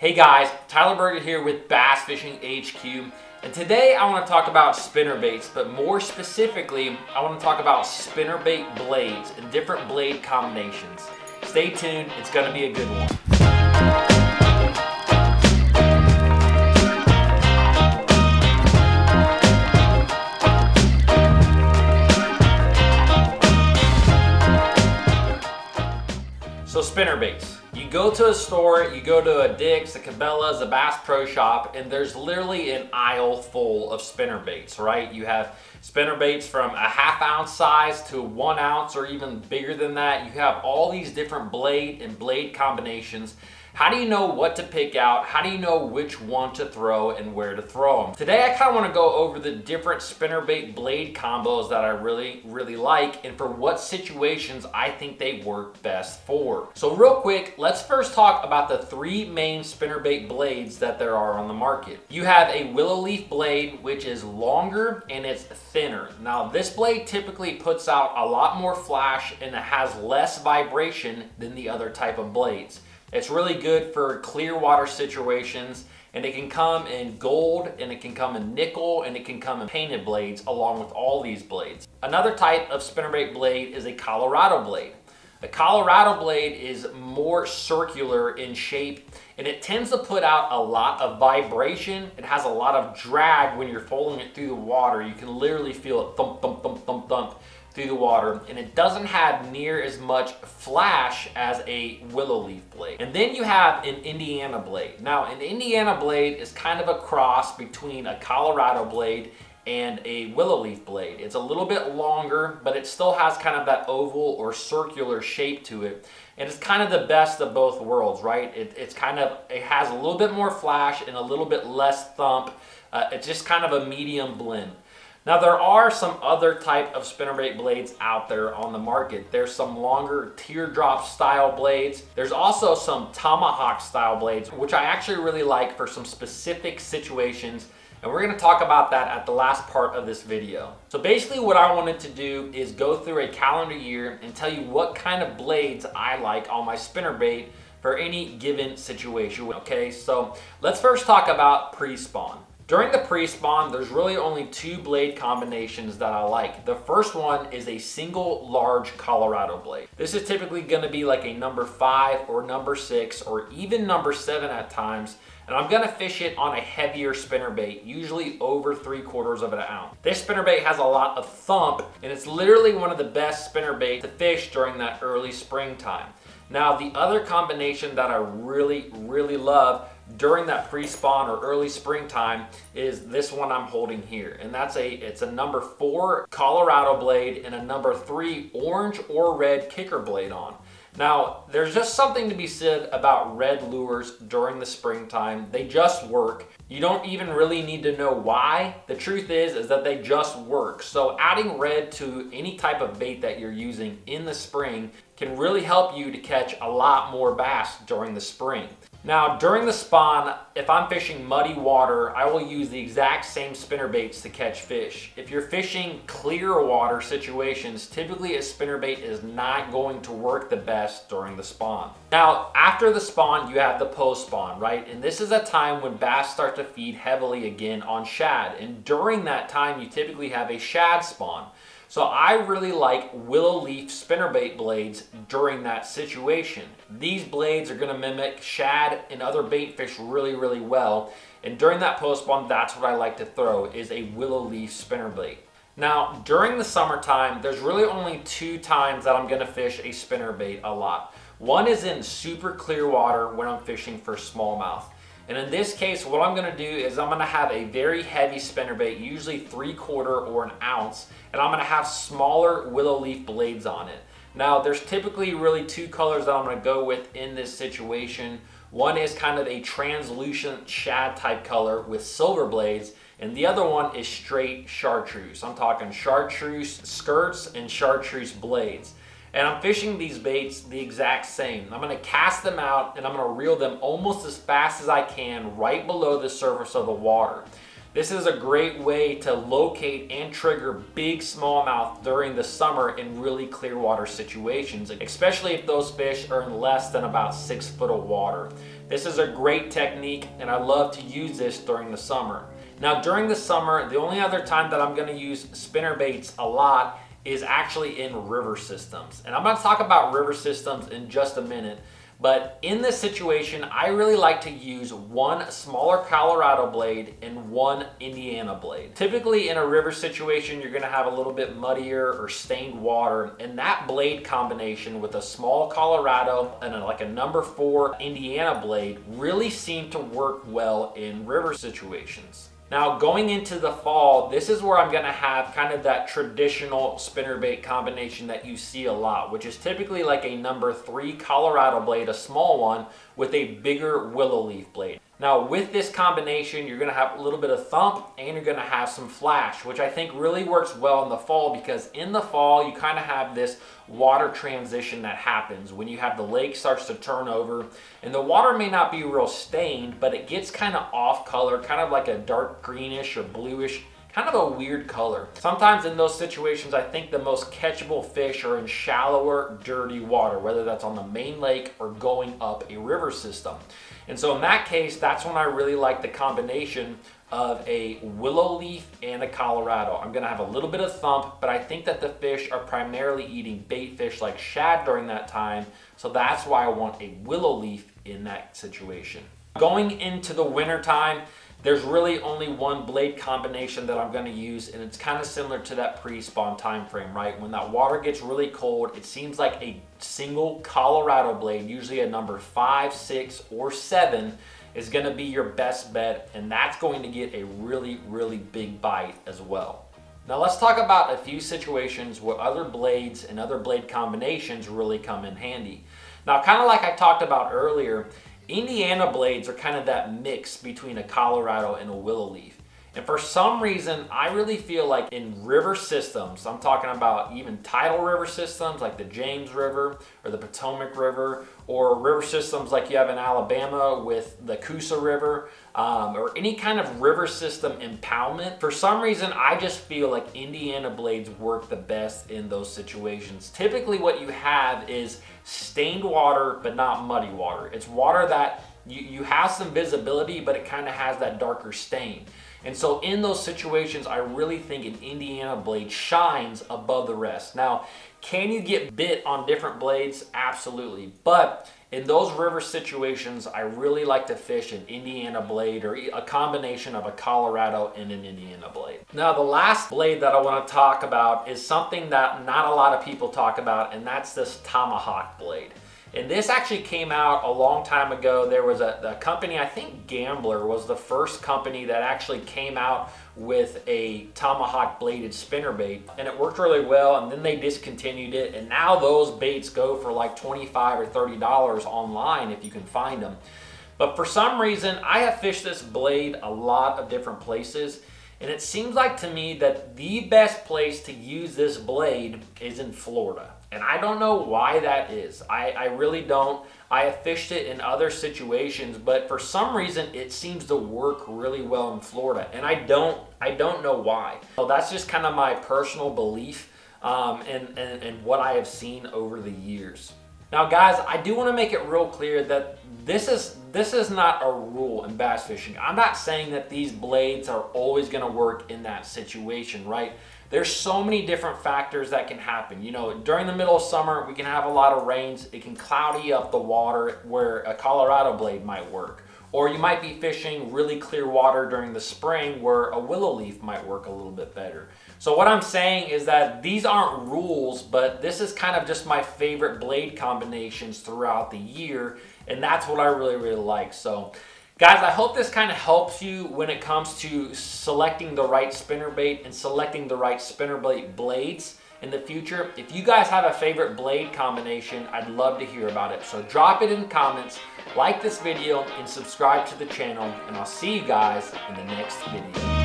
Hey guys, Tyler Berger here with BassFishingHQ, and today I want to talk about spinnerbaits, but more specifically, I want to talk about spinnerbait blades and different blade combinations. Stay tuned, it's going to be a good one. So spinnerbaits. You go to a store, you go to a Dick's, a Cabela's, a Bass Pro Shop, and there's literally an aisle full of spinnerbaits, right? You have spinnerbaits from a ½ ounce size to 1 ounce or even bigger than that. You have all these different blade and blade combinations. How do you know what to pick out? How do you know which one to throw and where to throw them? Today I kind of want to go over the different spinnerbait blade combos that I really like and for what situations I think they work best for. So real quick, let's first talk about the three main spinnerbait blades that there are on the market. You have a willow leaf blade, which is longer and it's thinner. Now this blade typically puts out a lot more flash and it has less vibration than the other type of blades. It's really good for clear water situations, and it can come in gold, and it can come in nickel, and it can come in painted blades along with all these blades. Another type of spinnerbait blade is a Colorado blade. A Colorado blade is more circular in shape, and it tends to put out a lot of vibration. It has a lot of drag when you're folding it through the water. You can literally feel it thump, thump, thump, thump, thump through the water, and it doesn't have near as much flash as a willow leaf blade. And then you have an Indiana blade. Now an Indiana blade is kind of a cross between a Colorado blade and a willow leaf blade. It's a little bit longer, but it still has kind of that oval or circular shape to it. And it's kind of the best of both worlds, right? It has a little bit more flash and a little bit less thump. It's just kind of a medium blend. Now there are some other type of spinnerbait blades out there on the market. There's some longer teardrop style blades. There's also some tomahawk style blades, which I actually really like for some specific situations. And we're gonna talk about that at the last part of this video. So basically what I wanted to do is go through a calendar year and tell you what kind of blades I like on my spinnerbait for any given situation. Okay, so let's first talk about pre-spawn. During the pre-spawn, there's really only two blade combinations that I like. The first one is a single large Colorado blade. This is typically gonna be like a number 5 or number 6 or even number 7 at times. And I'm gonna fish it on a heavier spinnerbait, usually over 3/4 of an ounce. This spinnerbait has a lot of thump, and it's literally one of the best spinnerbaits to fish during that early springtime. Now, the other combination that I really love during that pre-spawn or early springtime is this one I'm holding here. And it's a number 4 Colorado blade and a number 3 orange or red kicker blade on. Now, there's just something to be said about red lures during the springtime. They just work. You don't even really need to know why. The truth is that they just work. So adding red to any type of bait that you're using in the spring can really help you to catch a lot more bass during the spring. Now, during the spawn, if I'm fishing muddy water, I will use the exact same spinnerbaits to catch fish. If you're fishing clear water situations, typically a spinnerbait is not going to work the best during the spawn. Now, after the spawn, you have the post-spawn, right? And this is a time when bass start to feed heavily again on shad. And during that time, you typically have a shad spawn. So I really like willow leaf spinnerbait blades during that situation. These blades are gonna mimic shad and other bait fish really well. And during that post-spawn, that's what I like to throw, is a willow leaf spinnerbait. Now, during the summertime, there's really only 2 times that I'm gonna fish a spinnerbait a lot. One is in super clear water when I'm fishing for smallmouth. And in this case, what I'm gonna do is I'm gonna have a very heavy spinnerbait, usually 3/4 or an ounce, and I'm gonna have smaller willow leaf blades on it. Now, there's typically really 2 colors that I'm gonna go with in this situation. One is kind of a translucent shad type color with silver blades, and the other one is straight chartreuse. I'm talking chartreuse skirts and chartreuse blades. And I'm fishing these baits the exact same. I'm gonna cast them out and I'm gonna reel them almost as fast as I can right below the surface of the water. This is a great way to locate and trigger big smallmouth during the summer in really clear water situations, especially if those fish are in less than about 6 foot of water. This is a great technique, and I love to use this during the summer. Now during the summer, the only other time that I'm gonna use spinnerbaits a lot is actually in river systems. And I'm gonna talk about river systems in just a minute. But in this situation, I really like to use one smaller Colorado blade and one Indiana blade. Typically in a river situation, you're gonna have a little bit muddier or stained water, and that blade combination with a small Colorado and like a number 4 Indiana blade really seem to work well in river situations. Now going into the fall, this is where I'm gonna have kind of that traditional spinnerbait combination that you see a lot, which is typically like a number 3 Colorado blade, a small one, with a bigger willow leaf blade. Now with this combination, you're gonna have a little bit of thump and you're gonna have some flash, which I think really works well in the fall, because in the fall, you kind of have this water transition that happens when you have the lake starts to turn over, and the water may not be real stained, but it gets kind of off color, kind of like a dark greenish or bluish, kind of a weird color. Sometimes in those situations, I think the most catchable fish are in shallower, dirty water, whether that's on the main lake or going up a river system. And so in that case, that's when I really like the combination of a willow leaf and a Colorado. I'm gonna have a little bit of thump, but I think that the fish are primarily eating bait fish like shad during that time. So that's why I want a willow leaf in that situation. Going into the winter time, there's really only one blade combination that I'm gonna use, and it's kind of similar to that pre-spawn time frame, right? When that water gets really cold, it seems like a single Colorado blade, usually a number 5, 6, or 7, is gonna be your best bet, and that's going to get a really, really big bite as well. Now let's talk about a few situations where other blades and other blade combinations really come in handy. Now, kind of like I talked about earlier, Indiana blades are kind of that mix between a Colorado and a willow leaf. And for some reason, I really feel like in river systems, I'm talking about even tidal river systems like the James River or the Potomac River, or river systems like you have in Alabama with the Coosa River, or any kind of river system impoundment. For some reason, I just feel like Indiana blades work the best in those situations. Typically what you have is stained water, but not muddy water. It's water that you have some visibility, but it kind of has that darker stain. And so in those situations, I really think an Indiana blade shines above the rest. Now, can you get bit on different blades? Absolutely. But in those river situations, I really like to fish an Indiana blade or a combination of a Colorado and an Indiana blade. Now, the last blade that I want to talk about is something that not a lot of people talk about, and that's this Tomahawk blade. And this actually came out a long time ago. There was a company, I think Gambler was the first company that actually came out with a Tomahawk bladed spinnerbait, and it worked really well, and then they discontinued it, and now those baits go for like $25 or $30 online if you can find them. But for some reason, I have fished this blade a lot of different places, and it seems like to me that the best place to use this blade is in Florida. And I don't know why that is. I really don't. I have fished it in other situations, but for some reason it seems to work really well in Florida, and I don't know why. So that's just kind of my personal belief and what I have seen over the years. Now guys, I do want to make it real clear that this is not a rule in bass fishing. I'm not saying that these blades are always going to work in that situation, right? There's so many different factors that can happen. You know, during the middle of summer, we can have a lot of rains. It can cloudy up the water where a Colorado blade might work. Or you might be fishing really clear water during the spring where a willow leaf might work a little bit better. So what I'm saying is that these aren't rules, but this is kind of just my favorite blade combinations throughout the year, and that's what I really, really like. So guys, I hope this kind of helps you when it comes to selecting the right spinnerbait and selecting the right spinnerbait blades in the future. If you guys have a favorite blade combination, I'd love to hear about it. So drop it in the comments, like this video, and subscribe to the channel, and I'll see you guys in the next video.